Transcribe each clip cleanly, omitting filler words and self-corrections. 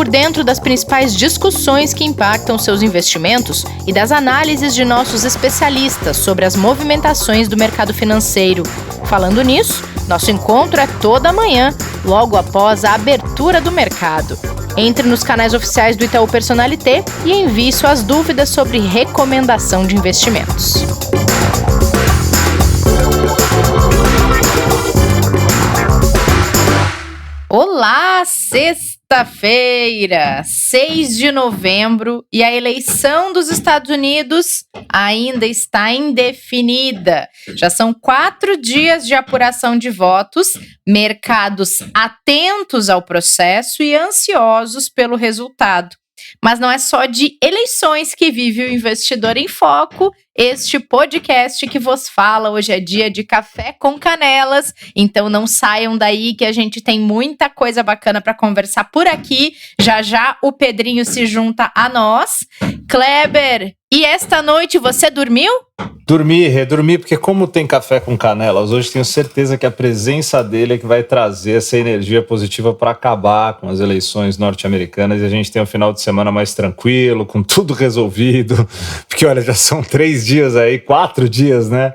por dentro das principais discussões que impactam seus investimentos e das análises de nossos especialistas sobre as movimentações do mercado financeiro. Falando nisso, nosso encontro é toda manhã, logo após a abertura do mercado. Entre nos canais oficiais do Itaú Personalité e envie suas dúvidas sobre recomendação de investimentos. Olá, sexta-feira, 6 de novembro, e a eleição dos Estados Unidos ainda está indefinida. Já são 4 dias de apuração de votos, mercados atentos ao processo e ansiosos pelo resultado. Mas não é só de eleições que vive o Investidor em Foco. Este podcast que vos fala hoje é dia de café com canelas, então não saiam daí que a gente tem muita coisa bacana para conversar por aqui. Já já o Pedrinho se junta a nós. Kleber, e esta noite você dormiu? Redormi, porque como tem café com canelas, hoje tenho certeza que a presença dele é que vai trazer essa energia positiva para acabar com as eleições norte-americanas e a gente tem um final de semana mais tranquilo, com tudo resolvido, porque olha, já são 4 dias, né,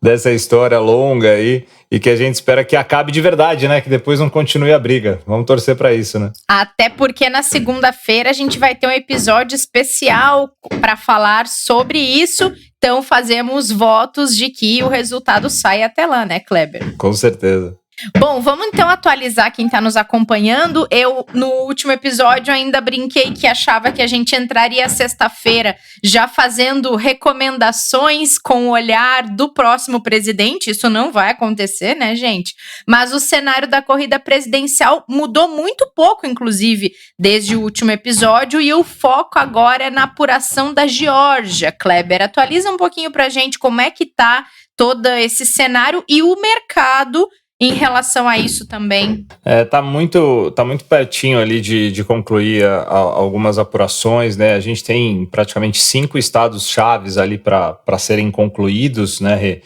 dessa história longa aí, e que a gente espera que acabe de verdade, né, que depois não continue a briga. Vamos torcer para isso, né? Até porque na segunda-feira a gente vai ter um episódio especial para falar sobre isso, então fazemos votos de que o resultado saia até lá, né, Kleber? Com certeza. Bom, vamos então atualizar quem está nos acompanhando. Eu, no último episódio, ainda brinquei que achava que a gente entraria sexta-feira já fazendo recomendações com o olhar do próximo presidente. Isso não vai acontecer, né, gente? Mas o cenário da corrida presidencial mudou muito pouco, inclusive, desde o último episódio, e o foco agora é na apuração da Geórgia. Kleber, atualiza um pouquinho pra gente como é que tá todo esse cenário e o mercado em relação a isso também. Tá muito pertinho ali de concluir algumas apurações, né? A gente tem praticamente 5 estados chaves ali para serem concluídos, né, Rê?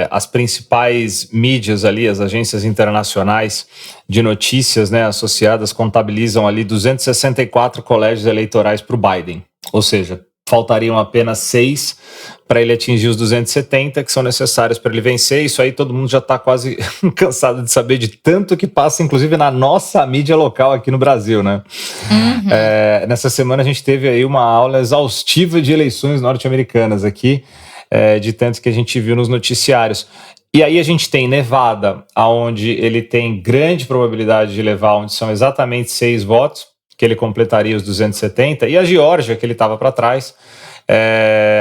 As principais mídias ali, as agências internacionais de notícias, né, associadas, contabilizam ali 264 colégios eleitorais para o Biden, ou seja, faltariam apenas 6 para ele atingir os 270 que são necessários para ele vencer. Isso aí todo mundo já está quase cansado de saber de tanto que passa, inclusive na nossa mídia local aqui no Brasil, né? Uhum. Nessa semana a gente teve aí uma aula exaustiva de eleições norte-americanas aqui, de tanto que a gente viu nos noticiários. E aí a gente tem Nevada, onde ele tem grande probabilidade de levar, onde são exatamente 6 votos, que ele completaria os 270, e a Geórgia, que ele estava para trás,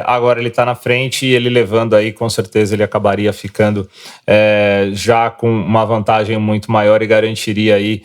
agora ele está na frente, e ele levando aí, com certeza ele acabaria ficando já com uma vantagem muito maior e garantiria aí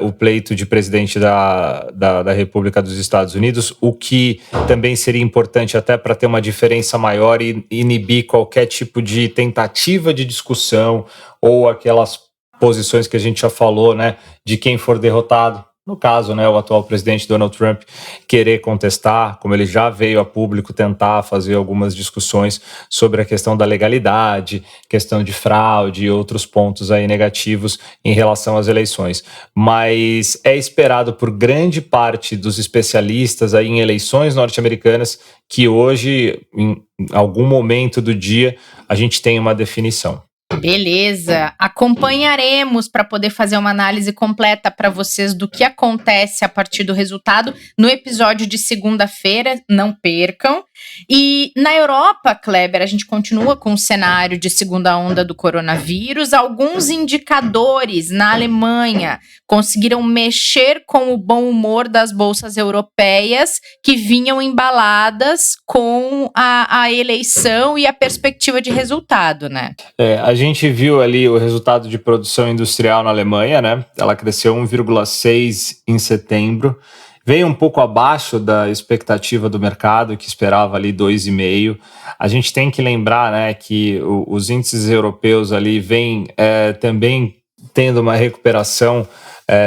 o pleito de presidente da República dos Estados Unidos, o que também seria importante até para ter uma diferença maior e inibir qualquer tipo de tentativa de discussão ou aquelas posições que a gente já falou, né, de quem for derrotado. No caso, né, o atual presidente Donald Trump querer contestar, como ele já veio a público tentar fazer algumas discussões sobre a questão da legalidade, questão de fraude e outros pontos aí negativos em relação às eleições. Mas é esperado por grande parte dos especialistas aí em eleições norte-americanas que hoje, em algum momento do dia, a gente tenha uma definição. Beleza, acompanharemos para poder fazer uma análise completa para vocês do que acontece a partir do resultado no episódio de segunda-feira, não percam. E na Europa, Kleber, a gente continua com o cenário de segunda onda do coronavírus. Alguns indicadores na Alemanha conseguiram mexer com o bom humor das bolsas europeias que vinham embaladas com a eleição e a perspectiva de resultado, né? A gente viu ali o resultado de produção industrial na Alemanha, né? Ela cresceu 1,6 em setembro. Veio um pouco abaixo da expectativa do mercado, que esperava ali 2,5. A gente tem que lembrar, né, que os índices europeus ali vêm também tendo uma recuperação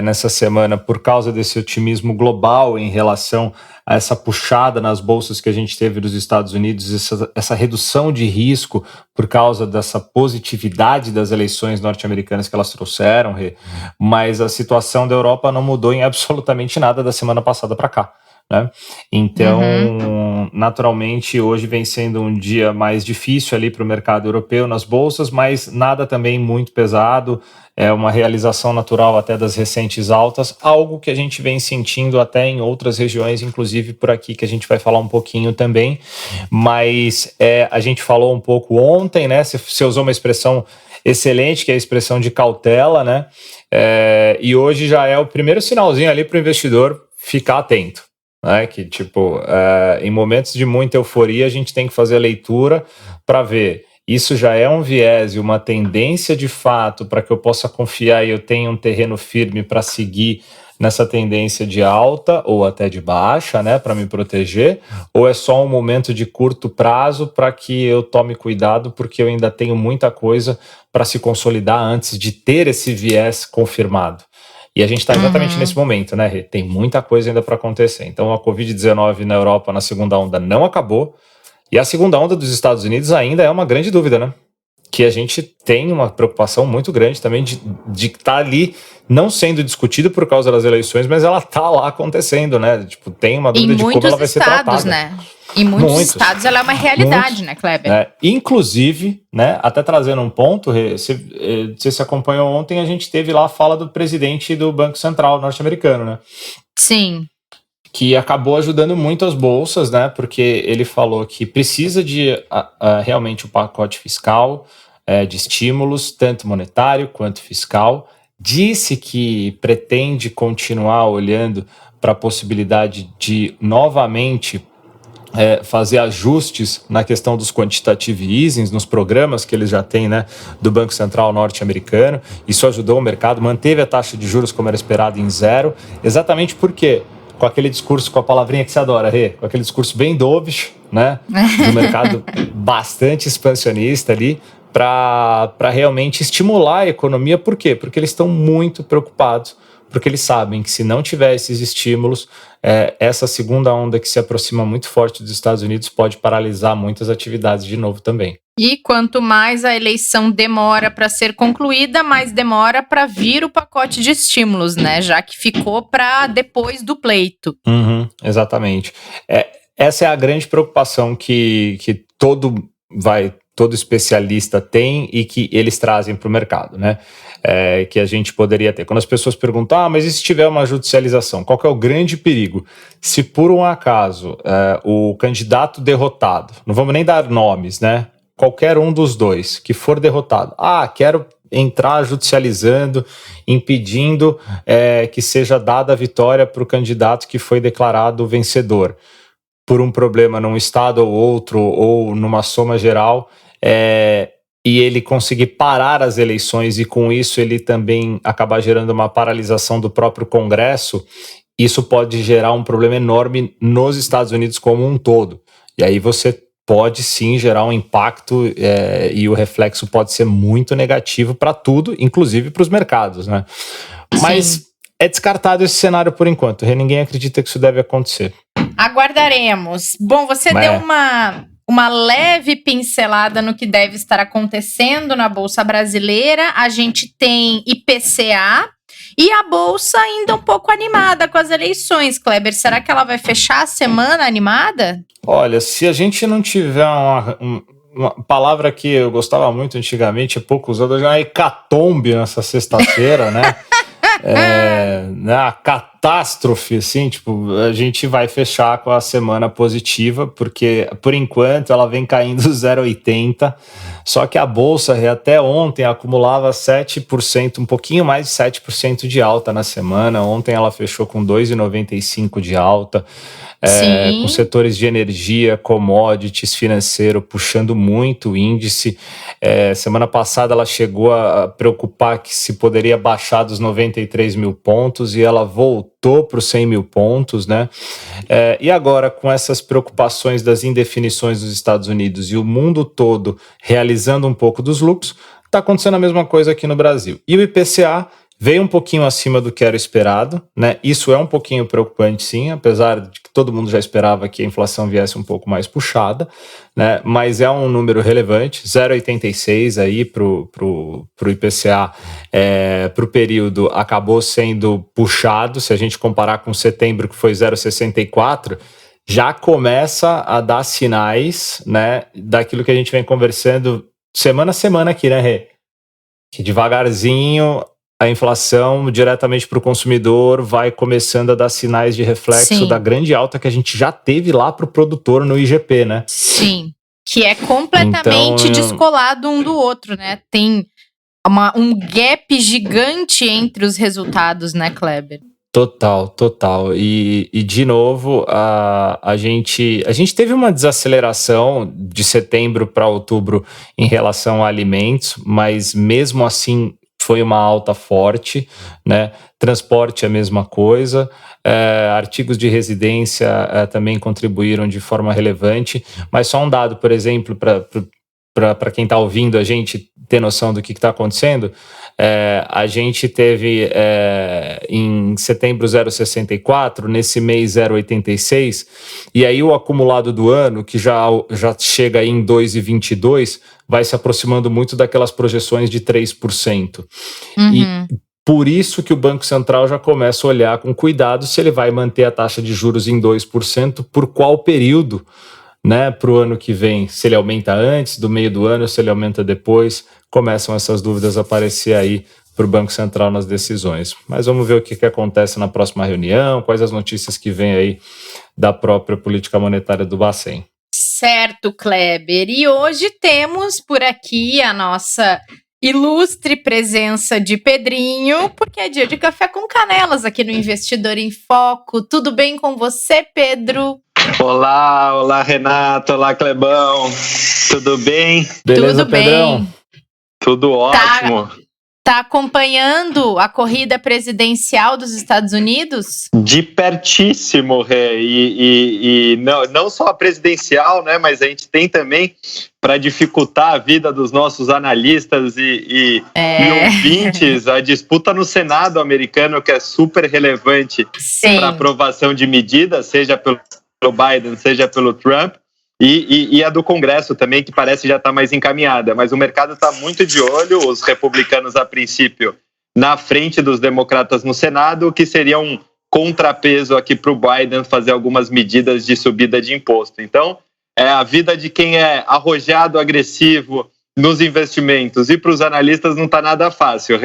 nessa semana por causa desse otimismo global em relação a essa puxada nas bolsas que a gente teve dos Estados Unidos, essa redução de risco por causa dessa positividade das eleições norte-americanas que elas trouxeram, mas a situação da Europa não mudou em absolutamente nada da semana passada para cá. Né? Então, naturalmente, hoje vem sendo um dia mais difícil ali para o mercado europeu nas bolsas, mas nada também muito pesado, é uma realização natural até das recentes altas, algo que a gente vem sentindo até em outras regiões, inclusive por aqui, que a gente vai falar um pouquinho também, mas a gente falou um pouco ontem, né? Você usou uma expressão excelente, que é a expressão de cautela, né? E hoje já é o primeiro sinalzinho ali para o investidor ficar atento. Que tipo, em momentos de muita euforia a gente tem que fazer a leitura para ver, isso já é um viés e uma tendência de fato para que eu possa confiar e eu tenha um terreno firme para seguir nessa tendência de alta ou até de baixa, né, para me proteger, ou é só um momento de curto prazo para que eu tome cuidado porque eu ainda tenho muita coisa para se consolidar antes de ter esse viés confirmado. E a gente está exatamente nesse momento, né, Rê? Tem muita coisa ainda para acontecer. Então, a Covid-19 na Europa, na segunda onda, não acabou. E a segunda onda dos Estados Unidos ainda é uma grande dúvida, né? Que a gente tem uma preocupação muito grande também de estar ali não sendo discutido por causa das eleições, mas ela está lá acontecendo, né? Tipo, tem uma dúvida de como ela vai ser tratada. Né? Em muitos estados ela é uma realidade, né, Kleber? Inclusive, né, até trazendo um ponto, você se acompanhou ontem, a gente teve lá a fala do presidente do Banco Central norte-americano, né? Sim. Que acabou ajudando muito as bolsas, né? Porque ele falou que precisa de realmente o pacote fiscal, de estímulos, tanto monetário quanto fiscal. Disse que pretende continuar olhando para a possibilidade de novamente fazer ajustes na questão dos quantitative easings, nos programas que eles já têm, né, do Banco Central norte-americano. Isso ajudou o mercado, manteve a taxa de juros como era esperado em 0, exatamente porque, com aquele discurso, com a palavrinha que você adora, Rê, com aquele discurso bem dovish, né, do mercado bastante expansionista ali, para realmente estimular a economia. Por quê? Porque eles estão muito preocupados, porque eles sabem que se não tiver esses estímulos, essa segunda onda que se aproxima muito forte dos Estados Unidos pode paralisar muitas atividades de novo também. E quanto mais a eleição demora para ser concluída, mais demora para vir o pacote de estímulos, né? Já que ficou para depois do pleito. Exatamente. Essa é a grande preocupação que todo especialista tem e que eles trazem para o mercado, né? Que a gente poderia ter. Quando as pessoas perguntam, mas e se tiver uma judicialização? Qual que é o grande perigo? Se por um acaso o candidato derrotado, não vamos nem dar nomes, né? Qualquer um dos dois que for derrotado, quero entrar judicializando, impedindo que seja dada a vitória para o candidato que foi declarado vencedor, por um problema num estado ou outro, ou numa soma geral, e ele conseguir parar as eleições e com isso ele também acabar gerando uma paralisação do próprio Congresso, isso pode gerar um problema enorme nos Estados Unidos como um todo. E aí você pode sim gerar um impacto e o reflexo pode ser muito negativo para tudo, inclusive para os mercados, né? Mas é descartado esse cenário por enquanto. Ninguém acredita que isso deve acontecer. Aguardaremos. Bom, você deu uma leve pincelada no que deve estar acontecendo na Bolsa Brasileira. A gente tem IPCA e a Bolsa ainda um pouco animada com as eleições. Kleber, será que ela vai fechar a semana animada? Olha, se a gente não tiver uma palavra que eu gostava muito antigamente, pouco usada, já é hecatombe nessa sexta-feira, né? A catástrofe, assim, tipo, a gente vai fechar com a semana positiva, porque por enquanto ela vem caindo 0,80, só que a Bolsa até ontem acumulava 7%, um pouquinho mais de 7% de alta na semana. Ontem ela fechou com 2,95% de alta, com setores de energia, commodities, financeiro, puxando muito o índice. Semana passada ela chegou a preocupar que se poderia baixar dos 93 mil pontos e ela voltou para os 100 mil pontos, né? E agora, com essas preocupações das indefinições dos Estados Unidos e o mundo todo realizando um pouco dos lucros, está acontecendo a mesma coisa aqui no Brasil. E o IPCA veio um pouquinho acima do que era esperado, né? Isso é um pouquinho preocupante, sim, apesar de que todo mundo já esperava que a inflação viesse um pouco mais puxada, né? Mas é um número relevante, 0,86 aí pro IPCA, pro período acabou sendo puxado. Se a gente comparar com setembro, que foi 0,64, já começa a dar sinais, né, daquilo que a gente vem conversando semana a semana aqui, né, Rê? Que devagarzinho a inflação diretamente para o consumidor vai começando a dar sinais de reflexo Sim. da grande alta que a gente já teve lá para o produtor no IGP, né? Sim, que é completamente descolado um do outro, né? Tem um gap gigante entre os resultados, né, Kleber? Total. E de novo, a gente teve uma desaceleração de setembro para outubro em relação a alimentos, mas mesmo assim foi uma alta forte, né? Transporte é a mesma coisa, artigos de residência também contribuíram de forma relevante, mas só um dado, por exemplo, para quem está ouvindo a gente ter noção do que está acontecendo, a gente teve em setembro 0,64, nesse mês 0,86, e aí o acumulado do ano, que já chega aí em 2,22, vai se aproximando muito daquelas projeções de 3%. E por isso que o Banco Central já começa a olhar com cuidado se ele vai manter a taxa de juros em 2%, por qual período, né, para o ano que vem, se ele aumenta antes, do meio do ano, se ele aumenta depois. Começam essas dúvidas a aparecer aí para o Banco Central nas decisões. Mas vamos ver o que acontece na próxima reunião, quais as notícias que vêm aí da própria política monetária do Bacen. Certo, Kleber. E hoje temos por aqui a nossa ilustre presença de Pedrinho, porque é dia de café com canelas aqui no Investidor em Foco. Tudo bem com você, Pedro? Olá, Renato, olá, Clebão. Tudo bem? Beleza, Tudo Pedrão? bem. Tudo ótimo. Tá acompanhando a corrida presidencial dos Estados Unidos? De pertíssimo, Rê. E não só a presidencial, né? Mas a gente tem também, para dificultar a vida dos nossos analistas e ouvintes, a disputa no Senado americano, que é super relevante para aprovação de medidas, seja pelo Biden, seja pelo Trump. E a do Congresso também, que parece já estar mais encaminhada. Mas o mercado está muito de olho, os republicanos, a princípio, na frente dos democratas no Senado, o que seria um contrapeso aqui para o Biden fazer algumas medidas de subida de imposto. Então, a vida de quem é arrojado, agressivo nos investimentos e para os analistas não está nada fácil,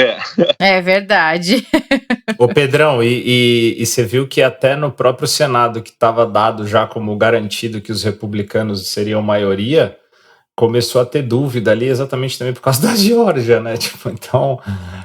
É verdade. Ô Pedrão, e você viu que até no próprio Senado, que estava dado já como garantido que os republicanos seriam maioria, começou a ter dúvida ali exatamente também por causa da Geórgia, né? Tipo, então...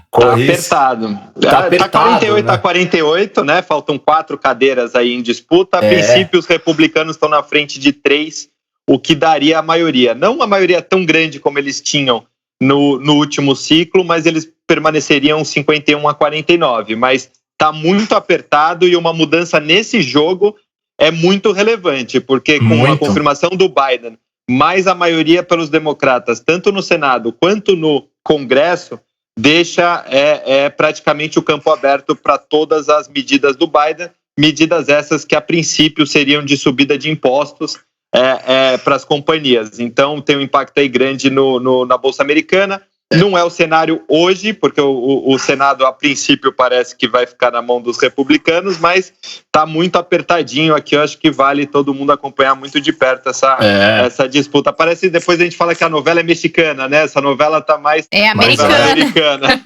Tá apertado. Tá 48 né? a 48, né? Faltam 4 cadeiras aí em disputa. A princípio, os republicanos estão na frente de 3, o que daria a maioria. Não uma maioria tão grande como eles tinham no último ciclo, mas eles permaneceriam 51 a 49. Mas tá muito apertado e uma mudança nesse jogo é muito relevante, porque com a confirmação do Biden, mais a maioria pelos democratas, tanto no Senado quanto no Congresso, deixa praticamente o campo aberto para todas as medidas do Biden, medidas essas que a princípio seriam de subida de impostos para as companhias. Então tem um impacto aí grande na Bolsa Americana. Não é o cenário hoje, porque o Senado, a princípio, parece que vai ficar na mão dos republicanos, mas está muito apertadinho aqui. Eu acho que vale todo mundo acompanhar muito de perto essa disputa. Parece, depois a gente fala que a novela é mexicana, né? Essa novela está mais americana.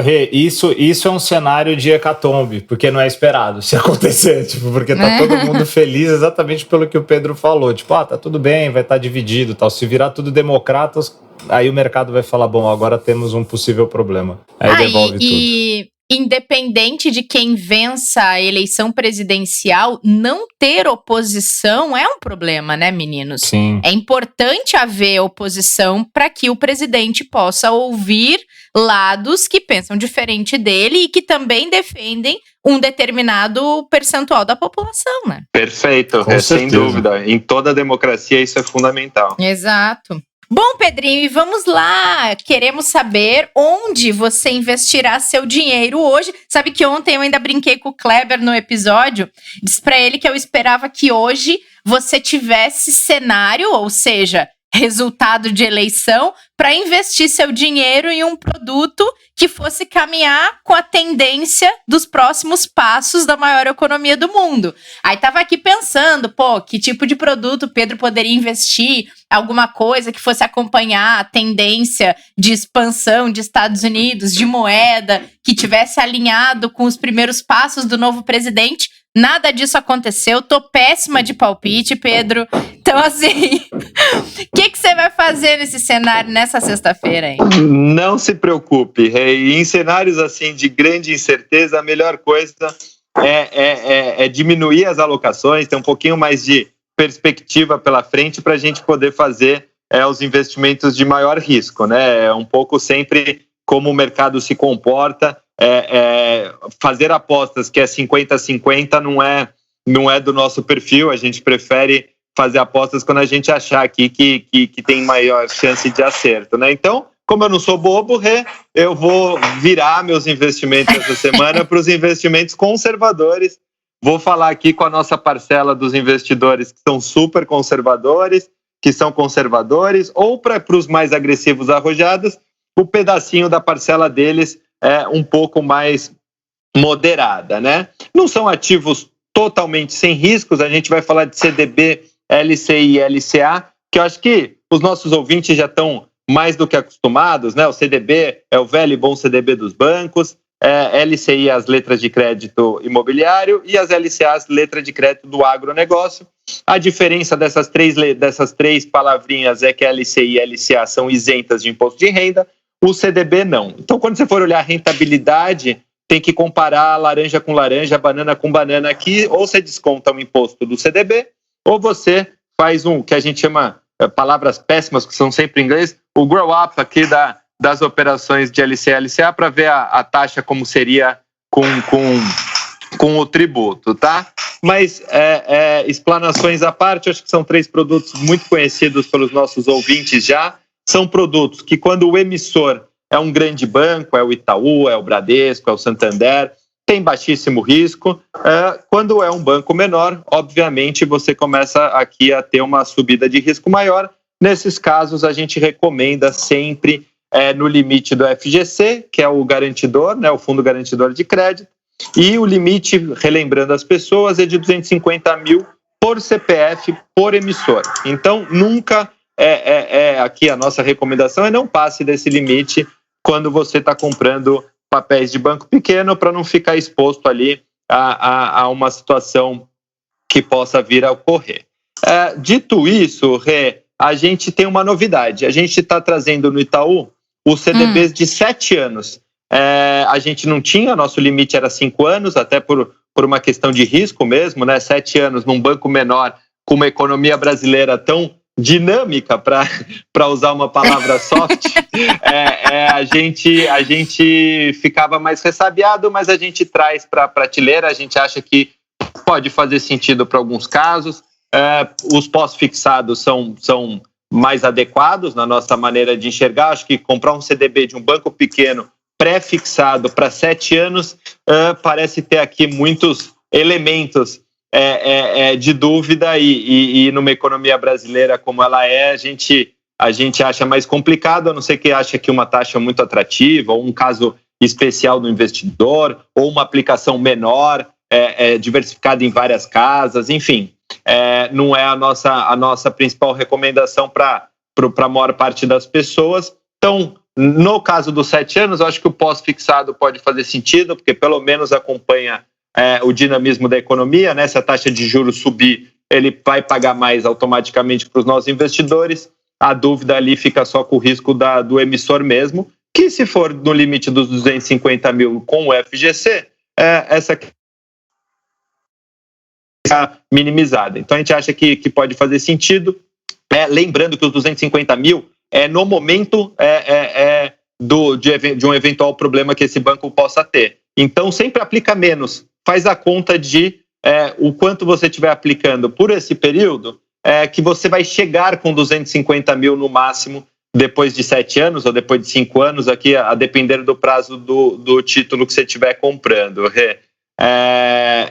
Rê, isso é um cenário de hecatombe, porque não é esperado se acontecer, tipo, porque tá todo mundo feliz exatamente pelo que o Pedro falou. Tipo, tá tudo bem, vai estar dividido, tal. Se virar tudo democratas, aí o mercado vai falar, bom, agora temos um possível problema. Aí devolve tudo. E independente de quem vença a eleição presidencial, não ter oposição é um problema, né, meninos? Sim. É importante haver oposição para que o presidente possa ouvir lados que pensam diferente dele e que também defendem um determinado percentual da população, né? Perfeito, sem dúvida. Em toda a democracia isso é fundamental. Exato. Bom, Pedrinho, e vamos lá. Queremos saber onde você investirá seu dinheiro hoje. Sabe que ontem eu ainda brinquei com o Kleber no episódio. Disse para ele que eu esperava que hoje você tivesse cenário, ou seja, resultado de eleição, para investir seu dinheiro em um produto que fosse caminhar com a tendência dos próximos passos da maior economia do mundo. Aí tava aqui pensando, que tipo de produto o Pedro poderia investir, alguma coisa que fosse acompanhar a tendência de expansão de Estados Unidos, de moeda, que tivesse alinhado com os primeiros passos do novo presidente. Nada disso aconteceu, tô péssima de palpite, Pedro. Então, assim, o que você vai fazer nesse cenário nessa sexta-feira, hein? Não se preocupe, Rei. Em cenários assim de grande incerteza, a melhor coisa é diminuir as alocações, ter um pouquinho mais de perspectiva pela frente para a gente poder fazer os investimentos de maior risco, né? É um pouco sempre como o mercado se comporta. Fazer apostas que é 50-50 não é do nosso perfil. A gente prefere fazer apostas quando a gente achar aqui que tem maior chance de acerto, né? Então, como eu não sou bobo, eu vou virar meus investimentos essa semana para os investimentos conservadores. Vou falar aqui com a nossa parcela dos investidores que são super conservadores, que são conservadores, ou para os mais agressivos arrojados, o pedacinho da parcela deles é um pouco mais moderada, né? Não são ativos totalmente sem riscos. A gente vai falar de CDB, LCI e LCA, que eu acho que os nossos ouvintes já estão mais do que acostumados, né? O CDB é o velho e bom CDB dos bancos, LCI as letras de crédito imobiliário e as LCAs letra de crédito do agronegócio. A diferença dessas três palavrinhas é que LCI e LCA são isentas de imposto de renda, o CDB não. Então, quando você for olhar a rentabilidade, tem que comparar laranja com laranja, banana com banana aqui, ou você desconta o imposto do CDB, ou você faz que a gente chama, palavras péssimas, que são sempre em inglês, o grow up aqui das operações de LCA e LCA para ver a taxa como seria com o tributo, tá? Mas explanações à parte, acho que são 3 produtos muito conhecidos pelos nossos ouvintes já. São produtos que, quando o emissor é um grande banco, é o Itaú, é o Bradesco, é o Santander, tem baixíssimo risco. Quando é um banco menor, obviamente, você começa aqui a ter uma subida de risco maior. Nesses casos, a gente recomenda sempre no limite do FGC, que é o garantidor, né, o Fundo Garantidor de Crédito, e o limite, relembrando as pessoas, é de 250 mil por CPF por emissor. Então, nunca... aqui a nossa recomendação não passe desse limite quando você está comprando papéis de banco pequeno, para não ficar exposto ali a uma situação que possa vir a ocorrer. Dito isso, a gente tem uma novidade. A gente está trazendo no Itaú os CDBs de 7 anos. A gente não tinha, nosso limite era 5 anos, até por uma questão de risco mesmo, né? 7 anos num banco menor, com uma economia brasileira tão dinâmica, para usar uma palavra soft, a gente ficava mais ressabiado, mas a gente traz para a prateleira. A gente acha que pode fazer sentido para alguns casos. Os pós-fixados são mais adequados na nossa maneira de enxergar. Acho que comprar um CDB de um banco pequeno pré-fixado para 7 anos parece ter aqui muitos elementos de dúvida, e numa economia brasileira como ela a gente acha mais complicado, a não ser que ache que uma taxa muito atrativa, ou um caso especial do investidor, ou uma aplicação menor, diversificada em várias casas, enfim. Não é a nossa principal recomendação para a maior parte das pessoas. Então, no caso dos 7 anos, eu acho que o pós-fixado pode fazer sentido, porque pelo menos acompanha o dinamismo da economia, né? Se a taxa de juros subir, ele vai pagar mais automaticamente para os nossos investidores. A dúvida ali fica só com o risco do emissor mesmo, que se for no limite dos 250 mil com o FGC, essa fica minimizada. Então a gente acha que pode fazer sentido. Lembrando que os 250 mil no momento de um eventual problema que esse banco possa ter. Então sempre aplica menos. Faz a conta de o quanto você estiver aplicando por esse período, que você vai chegar com 250 mil no máximo depois de 7 anos ou depois de 5 anos, aqui a depender do prazo do título que você estiver comprando.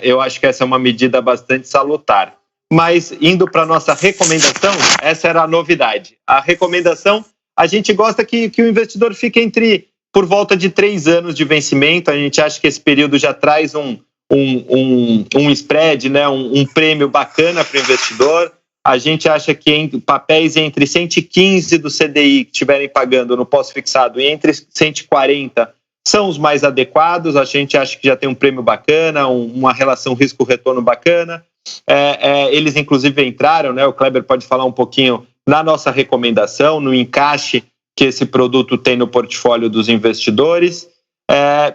Eu acho que essa é uma medida bastante salutar. Mas indo para a nossa recomendação, essa era a novidade. A recomendação, a gente gosta que o investidor fique por volta de 3 anos de vencimento. A gente acha que esse período já traz um spread, né, um prêmio bacana para o investidor. A gente acha que em papéis entre 115 do CDI que estiverem pagando no pós-fixado e entre 140 são os mais adequados. A gente acha que já tem um prêmio bacana, uma relação risco-retorno bacana. Eles inclusive entraram, né, o Kleber pode falar um pouquinho na nossa recomendação, no encaixe que esse produto tem no portfólio dos investidores.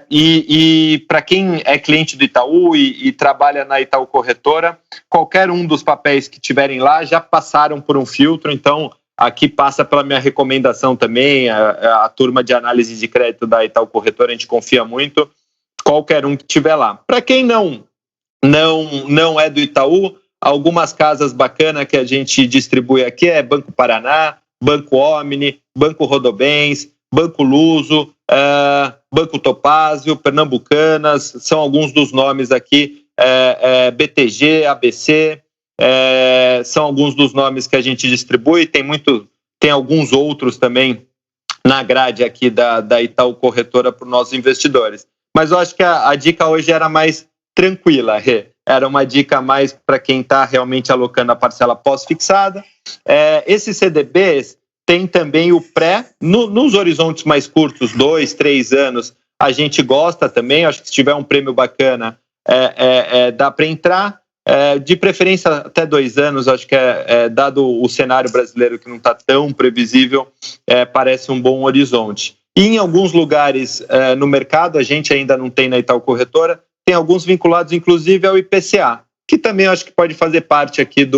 E para quem é cliente do Itaú e trabalha na Itaú Corretora, qualquer um dos papéis que tiverem lá já passaram por um filtro, então aqui passa pela minha recomendação também, a turma de análise de crédito da Itaú Corretora, a gente confia muito, qualquer um que tiver lá. Para quem não é do Itaú, algumas casas bacanas que a gente distribui aqui é Banco Paraná, Banco Omni, Banco Rodobens, Banco Luso, Banco Topázio, Pernambucanas, são alguns dos nomes aqui, BTG, ABC, são alguns dos nomes que a gente distribui, tem alguns outros também na grade aqui da Itaú Corretora para os nossos investidores. Mas eu acho que a dica hoje era mais tranquila, era uma dica mais para quem está realmente alocando a parcela pós-fixada. Esses CDBs tem também o pré, nos horizontes mais curtos, 2, 3 anos, a gente gosta também, acho que se tiver um prêmio bacana, dá para entrar, de preferência até 2 anos, acho que dado o cenário brasileiro que não está tão previsível, parece um bom horizonte. E em alguns lugares no mercado, a gente ainda não tem na Itaú Corretora, tem alguns vinculados inclusive ao IPCA, que também acho que pode fazer parte aqui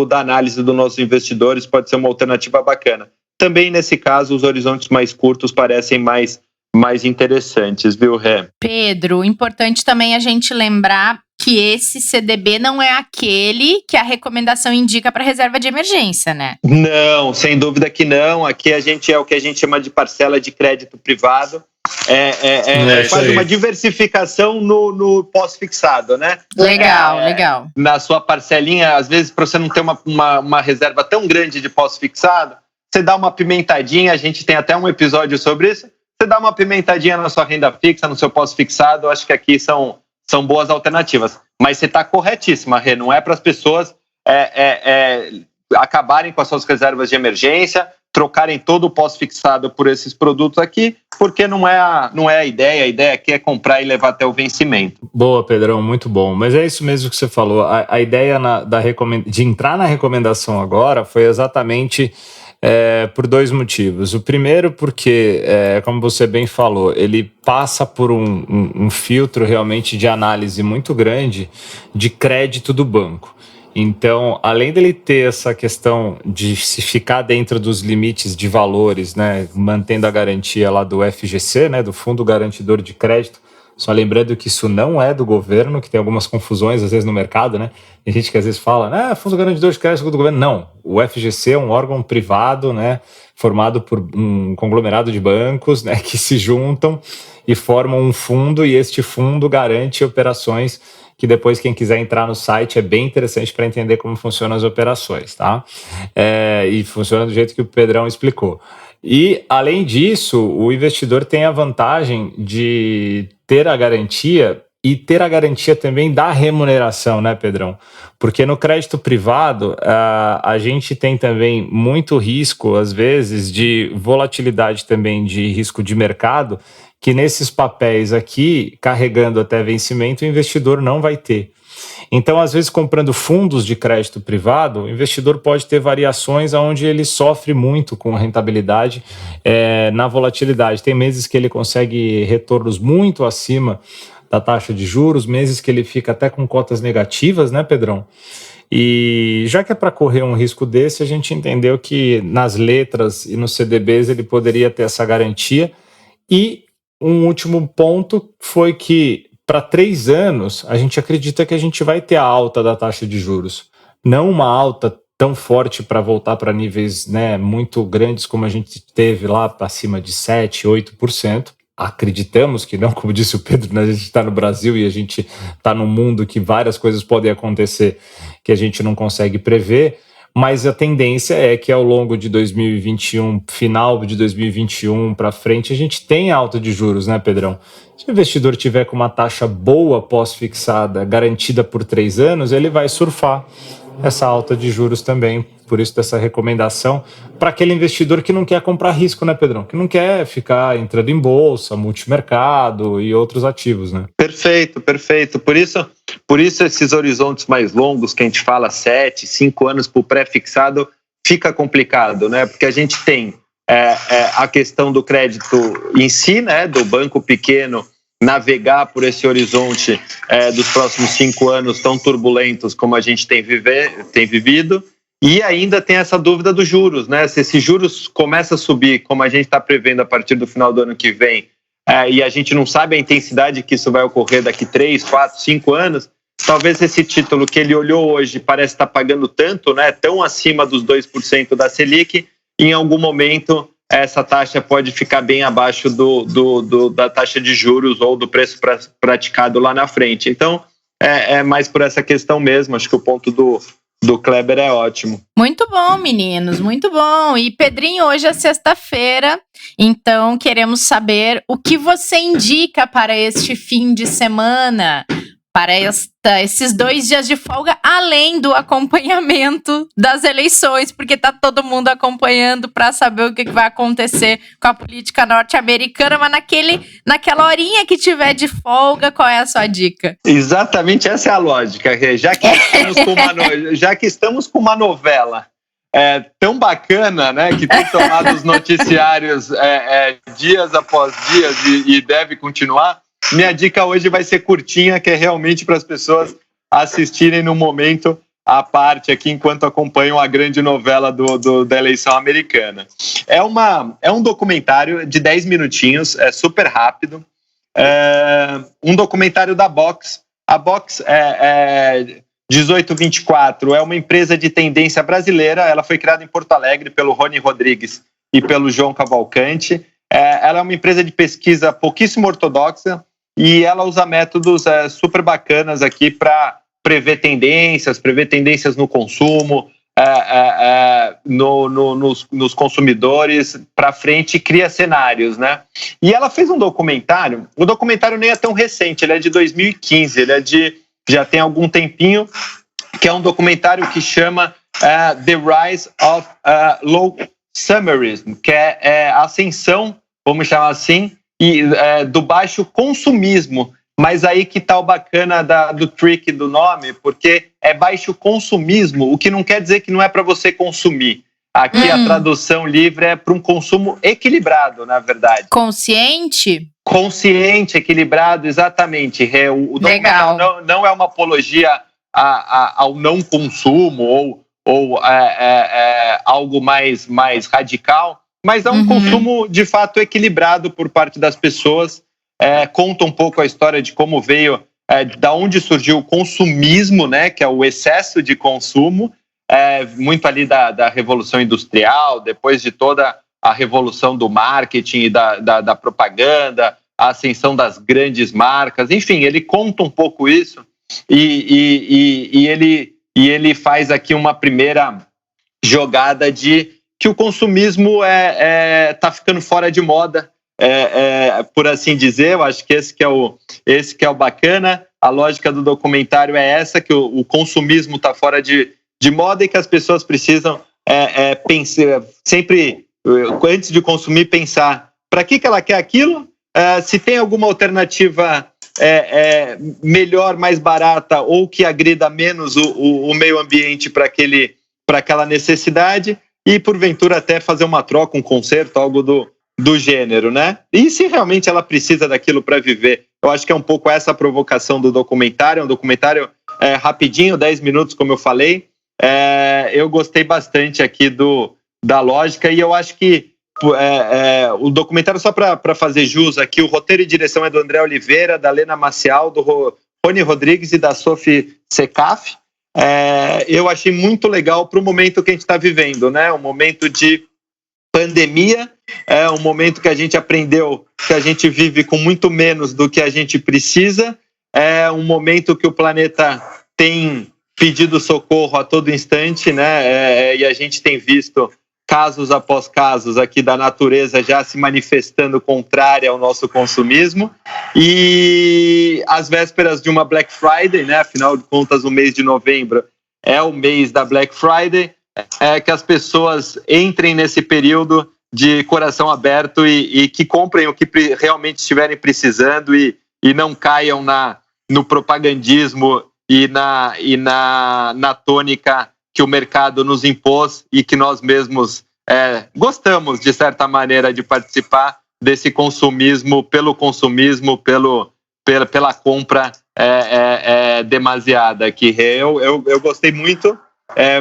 da análise dos nossos investidores, pode ser uma alternativa bacana. Também, nesse caso, os horizontes mais curtos parecem mais interessantes, viu, Rê? Pedro, importante também a gente lembrar que esse CDB não é aquele que a recomendação indica para reserva de emergência, né? Não, sem dúvida que não. Aqui a gente é o que a gente chama de parcela de crédito privado. Faz uma diversificação no pós-fixado, né? Legal. Na sua parcelinha, às vezes, para você não ter uma reserva tão grande de pós-fixado, você dá uma pimentadinha, a gente tem até um episódio sobre isso, você dá uma pimentadinha na sua renda fixa, no seu pós-fixado, acho que aqui são boas alternativas. Mas você está corretíssima, Rê, não é para as pessoas acabarem com as suas reservas de emergência, trocarem todo o pós-fixado por esses produtos aqui, porque não é a ideia aqui é comprar e levar até o vencimento. Boa, Pedrão, muito bom. Mas é isso mesmo que você falou. A ideia de entrar na recomendação agora foi exatamente por 2 motivos. O primeiro porque, como você bem falou, ele passa por um filtro realmente de análise muito grande de crédito do banco. Então, além dele ter essa questão de se ficar dentro dos limites de valores, né, mantendo a garantia lá do FGC, né, do Fundo Garantidor de Crédito, só lembrando que isso não é do governo, que tem algumas confusões às vezes no mercado, né? Tem gente que às vezes fala, Fundo Garantidor de Crédito do governo. Não, o FGC é um órgão privado, né, formado por um conglomerado de bancos, né, que se juntam e formam um fundo, e este fundo garante operações que depois quem quiser entrar no site é bem interessante para entender como funcionam as operações, tá? E funciona do jeito que o Pedrão explicou. E, além disso, o investidor tem a vantagem de ter a garantia e ter a garantia também da remuneração, né, Pedrão? Porque no crédito privado, a gente tem também muito risco, às vezes, de volatilidade também de risco de mercado, que nesses papéis aqui, carregando até vencimento, o investidor não vai ter. Então, às vezes, comprando fundos de crédito privado, o investidor pode ter variações onde ele sofre muito com a rentabilidade na volatilidade. Tem meses que ele consegue retornos muito acima da taxa de juros, meses que ele fica até com cotas negativas, né, Pedrão? E já que é para correr um risco desse, a gente entendeu que nas letras e nos CDBs ele poderia ter essa garantia. E um último ponto foi que para 3 anos a gente acredita que a gente vai ter a alta da taxa de juros. Não uma alta tão forte para voltar para níveis, né, muito grandes como a gente teve lá para cima de 7%, 8%. Acreditamos que não, como disse o Pedro, né, a gente está no Brasil e a gente está num mundo que várias coisas podem acontecer que a gente não consegue prever, mas a tendência é que ao longo de 2021, final de 2021 para frente, a gente tem alta de juros, né, Pedrão? Se o investidor tiver com uma taxa boa pós-fixada, garantida por 3 anos, ele vai surfar essa alta de juros também, por isso dessa recomendação para aquele investidor que não quer comprar risco, né, Pedrão? Que não quer ficar entrando em bolsa, multimercado e outros ativos, né? Perfeito. Por isso esses horizontes mais longos, que a gente fala 7, 5 anos para o pré-fixado, fica complicado, né? Porque a gente tem a questão do crédito em si, né, do banco pequeno, navegar por esse horizonte dos próximos 5 anos tão turbulentos como a gente tem vivido, e ainda tem essa dúvida dos juros, né? Se esses juros começam a subir, como a gente está prevendo a partir do final do ano que vem, e a gente não sabe a intensidade que isso vai ocorrer daqui 3, 4, 5 anos, talvez esse título que ele olhou hoje parece estar pagando tanto, né, tão acima dos 2% da Selic, em algum momento essa taxa pode ficar bem abaixo da taxa de juros ou do preço praticado lá na frente. Então, é mais por essa questão mesmo. Acho que o ponto do Kleber é ótimo. Muito bom, meninos, muito bom. E Pedrinho, hoje é sexta-feira, então queremos saber o que você indica para este fim de semana, para esses 2 dias de folga, além do acompanhamento das eleições, porque tá todo mundo acompanhando para saber o que vai acontecer com a política norte-americana, mas naquela horinha que tiver de folga, qual é a sua dica? Exatamente, essa é a lógica, já que estamos com uma novela tão bacana, né, que tem tomado os noticiários dias após dias e deve continuar. Minha dica hoje vai ser curtinha, que é realmente para as pessoas assistirem no momento à parte aqui, enquanto acompanham a grande novela da eleição americana. É um documentário de 10 minutinhos, é super rápido, um documentário da Box. A Box 1824 é uma empresa de tendência brasileira, ela foi criada em Porto Alegre pelo Rony Rodrigues e pelo João Cavalcante. Ela é uma empresa de pesquisa pouquíssimo ortodoxa, e ela usa métodos super bacanas aqui para prever tendências no consumo, nos consumidores para frente, e cria cenários, né? E ela fez um documentário, o documentário nem é tão recente, ele é de 2015, já tem algum tempinho, que é um documentário que chama The Rise of Low Summarism, que é a ascensão, vamos chamar assim, do baixo consumismo, mas aí que tá o bacana do trick do nome, porque é baixo consumismo, o que não quer dizer que não é para você consumir. Aqui a tradução livre é para um consumo equilibrado, na verdade. Consciente, equilibrado, exatamente. O documentário não é uma apologia ao não consumo ou algo mais radical, mas há um consumo, de fato, equilibrado por parte das pessoas. Conta um pouco a história de como veio, da onde surgiu o consumismo, né, que é o excesso de consumo, muito ali da Revolução Industrial, depois de toda a revolução do marketing e da propaganda, a ascensão das grandes marcas. Enfim, ele conta um pouco isso e ele faz aqui uma primeira jogada de que o consumismo está ficando fora de moda, por assim dizer. Eu acho que esse que é o bacana. A lógica do documentário é essa, que o consumismo está fora de moda e que as pessoas precisam pensar, sempre, antes de consumir, pensar para que ela quer aquilo, se tem alguma alternativa melhor, mais barata ou que agrida menos o meio ambiente para aquela necessidade, e porventura até fazer uma troca, um conserto, algo do gênero, né? E se realmente ela precisa daquilo para viver. Eu acho que é um pouco essa a provocação do documentário. É um documentário rapidinho, 10 minutos, como eu falei. Eu gostei bastante aqui da lógica, e eu acho que o documentário, só para fazer jus aqui, o roteiro e direção é do André Oliveira, da Lena Maciel, do Rony Rodrigues e da Sophie Secaf. eu achei muito legal para o momento que a gente está vivendo, né? Um momento de pandemia, um momento que a gente aprendeu que a gente vive com muito menos do que a gente precisa, um momento que o planeta tem pedido socorro a todo instante, né? E a gente tem visto casos após casos aqui da natureza já se manifestando contrária ao nosso consumismo, e às vésperas de uma Black Friday, né? Afinal de contas, o mês de novembro é o mês da Black Friday, que as pessoas entrem nesse período de coração aberto e que comprem o que realmente estiverem precisando e não caiam no propagandismo e na tônica que o mercado nos impôs e que nós mesmos gostamos, de certa maneira, de participar desse consumismo, pela compra demasiada. Que eu gostei muito.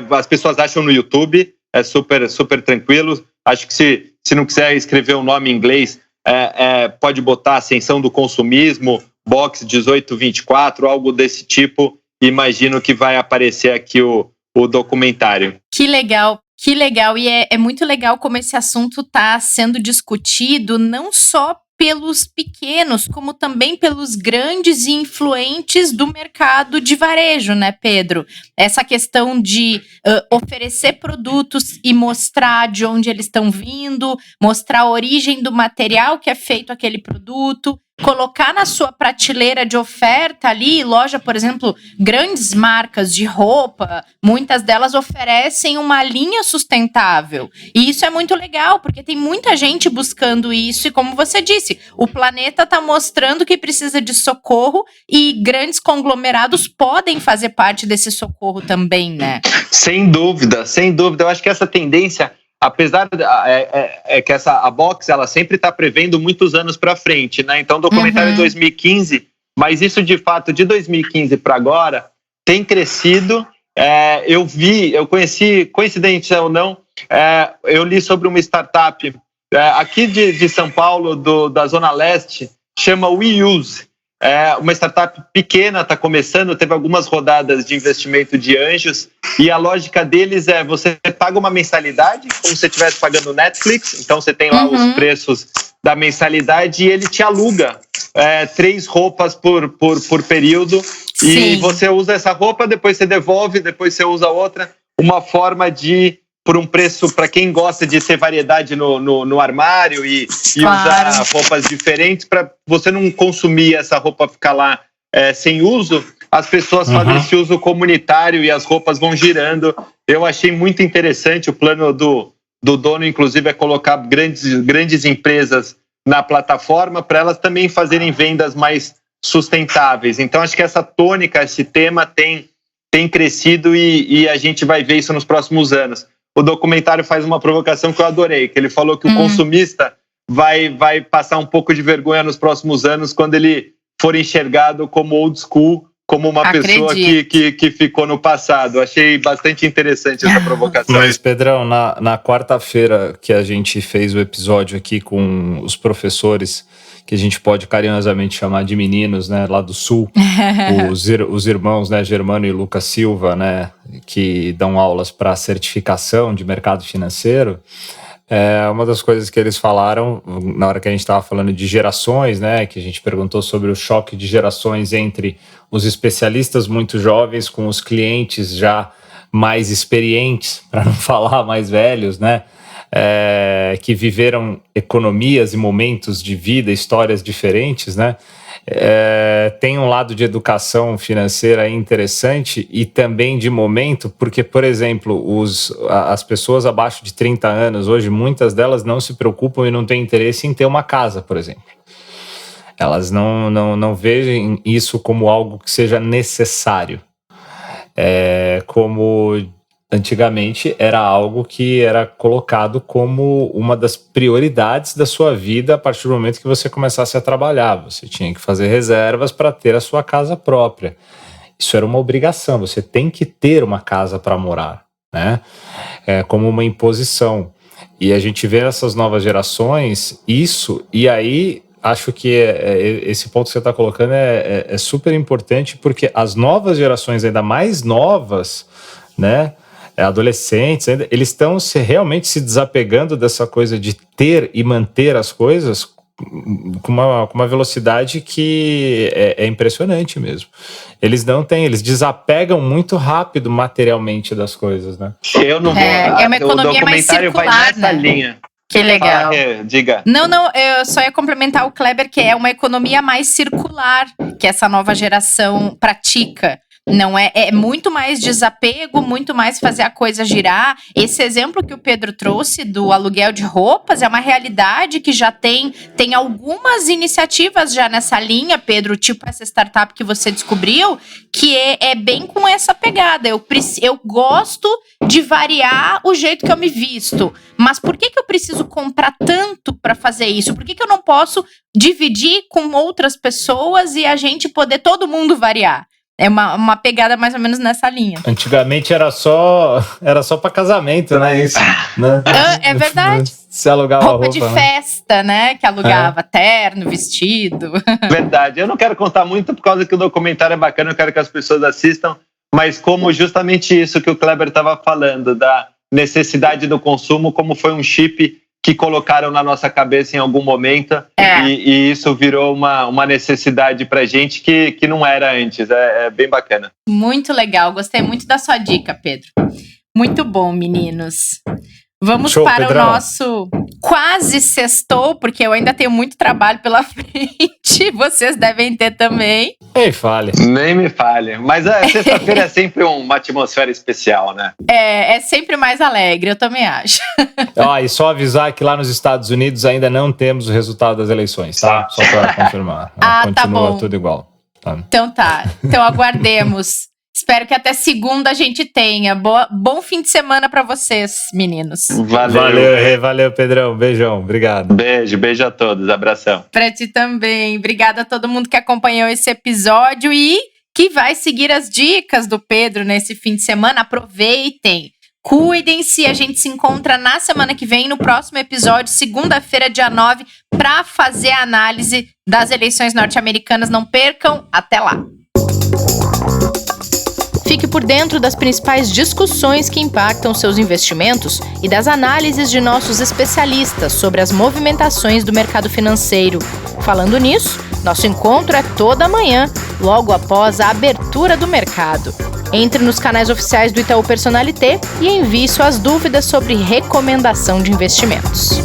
As pessoas acham no YouTube, é super, super tranquilo. Acho que se não quiser escrever um nome em inglês, pode botar Ascensão do Consumismo, Box 1824, algo desse tipo. Imagino que vai aparecer aqui o documentário. Que legal. Que legal, e é muito legal como esse assunto está sendo discutido não só pelos pequenos, como também pelos grandes e influentes do mercado de varejo, né, Pedro? Essa questão de oferecer produtos e mostrar de onde eles estão vindo, mostrar a origem do material que é feito aquele produto, colocar na sua prateleira de oferta ali, loja, por exemplo, grandes marcas de roupa, muitas delas oferecem uma linha sustentável. E isso é muito legal, porque tem muita gente buscando isso e, como você disse, o planeta está mostrando que precisa de socorro e grandes conglomerados podem fazer parte desse socorro também, né? Sem dúvida, sem dúvida. Eu acho que essa tendência, apesar que a Box ela sempre está prevendo muitos anos para frente, né? Então, o documentário é 2015, mas isso de fato de 2015 para agora tem crescido. Eu conheci, coincidente ou não, eu li sobre uma startup aqui de São Paulo, da Zona Leste, chama WeUse. Uma startup pequena, está começando, teve algumas rodadas de investimento de anjos, e a lógica deles você paga uma mensalidade, como se você estivesse pagando Netflix, então você tem lá os preços da mensalidade e ele te aluga 3 roupas por período. Sim. E você usa essa roupa, depois você devolve, depois você usa outra, uma forma de, por um preço, para quem gosta de ter variedade no armário e claro, usar roupas diferentes, para você não consumir essa roupa, ficar lá sem uso, as pessoas fazem esse uso comunitário e as roupas vão girando. Eu achei muito interessante. O plano do dono, inclusive, é colocar grandes empresas na plataforma para elas também fazerem vendas mais sustentáveis. Então, acho que essa tônica, esse tema tem crescido e a gente vai ver isso nos próximos anos. O documentário faz uma provocação que eu adorei, que ele falou que o consumista vai passar um pouco de vergonha nos próximos anos quando ele for enxergado como old school, como uma pessoa que ficou no passado. Achei bastante interessante essa provocação. Mas, Pedrão, na quarta-feira que a gente fez o episódio aqui com os professores, que a gente pode carinhosamente chamar de meninos, né, lá do Sul, os irmãos, né, Germano e Lucas Silva, né, que dão aulas para certificação de mercado financeiro. Uma das coisas que eles falaram, na hora que a gente estava falando de gerações, né, que a gente perguntou sobre o choque de gerações entre os especialistas muito jovens com os clientes já mais experientes, para não falar mais velhos, né, que viveram economias e momentos de vida, histórias diferentes, né? Tem um lado de educação financeira interessante e também de momento, porque, por exemplo, as pessoas abaixo de 30 anos, hoje, muitas delas não se preocupam e não têm interesse em ter uma casa, por exemplo. Elas não veem isso como algo que seja necessário. Como antigamente era algo que era colocado como uma das prioridades da sua vida a partir do momento que você começasse a trabalhar. Você tinha que fazer reservas para ter a sua casa própria. Isso era uma obrigação, você tem que ter uma casa para morar, né? Como uma imposição. E a gente vê nessas novas gerações isso, e aí acho que esse ponto que você está colocando é super importante, porque as novas gerações, ainda mais novas, né, adolescentes, eles estão realmente se desapegando dessa coisa de ter e manter as coisas com uma velocidade que é impressionante mesmo. Eles não têm, eles desapegam muito rápido materialmente das coisas, né? Eu não vou. É uma economia mais circular, vai nessa né? linha. Que legal. Diga. Não, eu só ia complementar o Kleber, que é uma economia mais circular que essa nova geração pratica. Não é muito mais desapego, muito mais fazer a coisa girar. Esse exemplo que o Pedro trouxe do aluguel de roupas é uma realidade que já tem algumas iniciativas já nessa linha, Pedro, tipo essa startup que você descobriu, que é bem com essa pegada. Eu gosto de variar o jeito que eu me visto, mas por que eu preciso comprar tanto para fazer isso? Por que eu não posso dividir com outras pessoas e a gente poder todo mundo variar? É uma pegada mais ou menos nessa linha. Antigamente era só para casamento, né? Isso, né? É verdade. Se alugava roupa de festa, né? Que alugava terno, vestido. Verdade. Eu não quero contar muito por causa que o documentário é bacana, eu quero que as pessoas assistam, mas como justamente isso que o Kleber estava falando, da necessidade do consumo, como foi um chip que colocaram na nossa cabeça em algum momento e isso virou uma necessidade pra gente que não era antes. É bem bacana. Muito legal, gostei muito da sua dica, Pedro. Muito bom, meninos. Vamos para Pedrão. O nosso quase sextou, porque eu ainda tenho muito trabalho pela frente. Vocês devem ter também. Nem me fale. Mas a sexta-feira é sempre uma atmosfera especial, né? É sempre mais alegre, eu também acho. E só avisar que lá nos Estados Unidos ainda não temos o resultado das eleições, tá? Só para confirmar. Continua tá bom. Tudo igual. Tá. Então aguardemos. Espero que até segunda a gente tenha. Bom fim de semana pra vocês, meninos. Valeu, Pedrão. Beijão, obrigado. Beijo a todos, abração. Pra ti também. Obrigada a todo mundo que acompanhou esse episódio e que vai seguir as dicas do Pedro nesse fim de semana. Aproveitem, cuidem-se. A gente se encontra na semana que vem, no próximo episódio, segunda-feira, dia 9, pra fazer a análise das eleições norte-americanas. Não percam, até lá. Fique por dentro das principais discussões que impactam seus investimentos e das análises de nossos especialistas sobre as movimentações do mercado financeiro. Falando nisso, nosso encontro é toda manhã, logo após a abertura do mercado. Entre nos canais oficiais do Itaú Personalité e envie suas dúvidas sobre recomendação de investimentos.